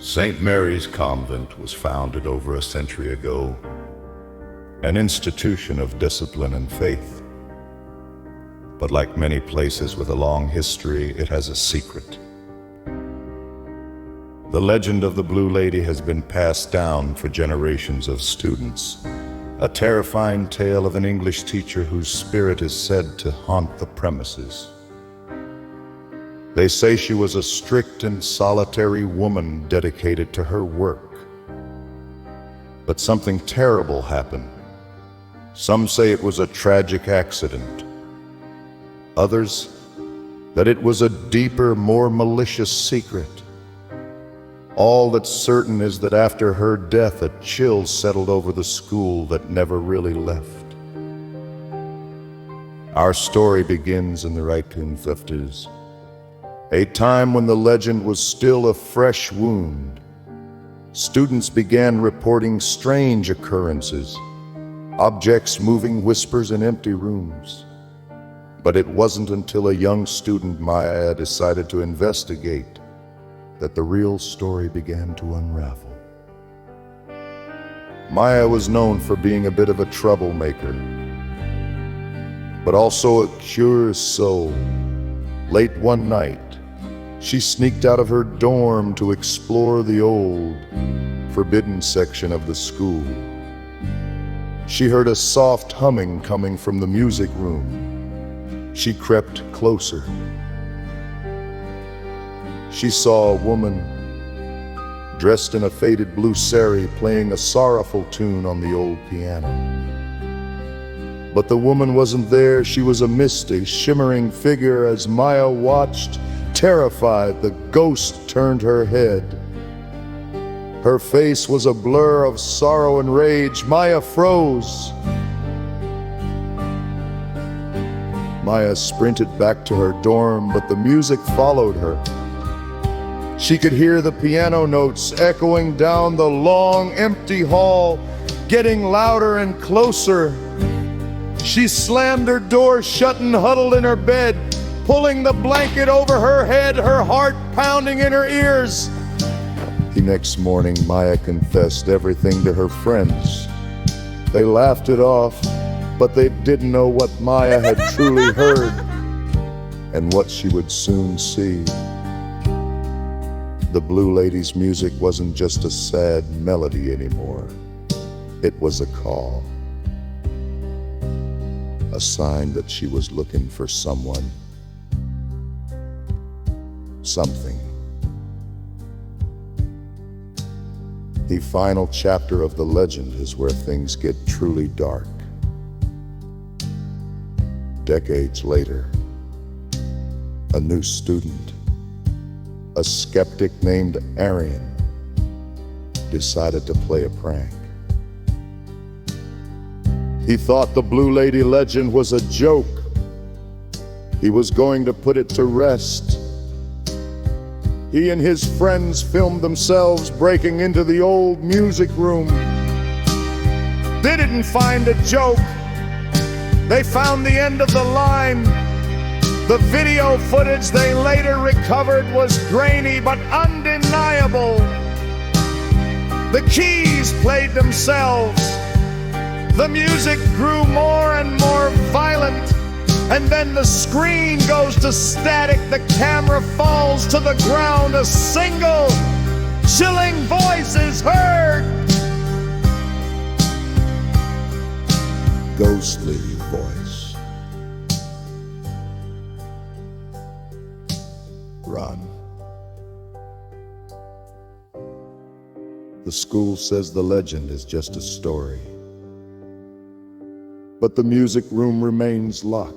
St. Mary's Convent was founded over a century ago, an institution of discipline and faith. But like many places with a long history, it has a secret. The legend of the Blue Lady has been passed down for generations of students, a terrifying tale of an English teacher whose spirit is said to haunt the premises. They say she was a strict and solitary woman dedicated to her work. But something terrible happened. Some say it was a tragic accident. Others, that it was a deeper, more malicious secret. All that's certain is that after her death, a chill settled over the school that never really left. Our story begins in the 1850s, a time when the legend was still a fresh wound. Students began reporting strange occurrences, objects moving, whispers in empty rooms. But it wasn't until a young student, Maya, decided to investigate that the real story began to unravel. Maya was known for being a bit of a troublemaker, but also a curious soul. Late one night, she sneaked out of her dorm to explore the old, forbidden section of the school. She heard a soft humming coming from the music room. She crept closer. She saw a woman dressed in a faded blue sari playing a sorrowful tune on the old piano. But the woman wasn't there. She was a misty, shimmering figure. As Maya watched, terrified, the ghost turned her head. Her face was a blur of sorrow and rage. Maya froze. Maya sprinted back to her dorm, but the music followed her. She could hear the piano notes echoing down the long, empty hall, getting louder and closer. She slammed her door shut and huddled in her bed, pulling the blanket over her head, her heart pounding in her ears. The next morning, Maya confessed everything to her friends. They laughed it off, but they didn't know what Maya had truly heard and what she would soon see. The Blue Lady's music wasn't just a sad melody anymore. It was a call, a sign that she was looking for someone, something. The final chapter of the legend is where things get truly dark. Decades later, a new student, a skeptic named Aryan, decided to play a prank. He thought the Blue Lady legend was a joke. He was going to put it to rest. He and his friends filmed themselves breaking into the old music room. They didn't find a joke. They found the end of the line. The video footage they later recovered was grainy but undeniable. The keys played themselves. The music grew more and more violent, and then the screen goes to static. The camera falls to the ground. A single chilling voice is heard. Ghostly voice. Run. The school says the legend is just a story, but the music room remains locked.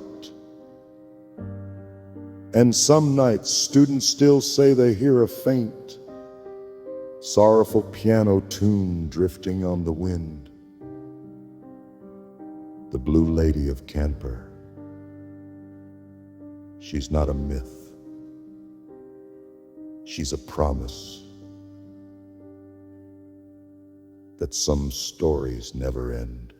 And some nights, students still say they hear a faint, sorrowful piano tune drifting on the wind. The Blue Lady of Kanpur. She's not a myth. She's a promise that some stories never end.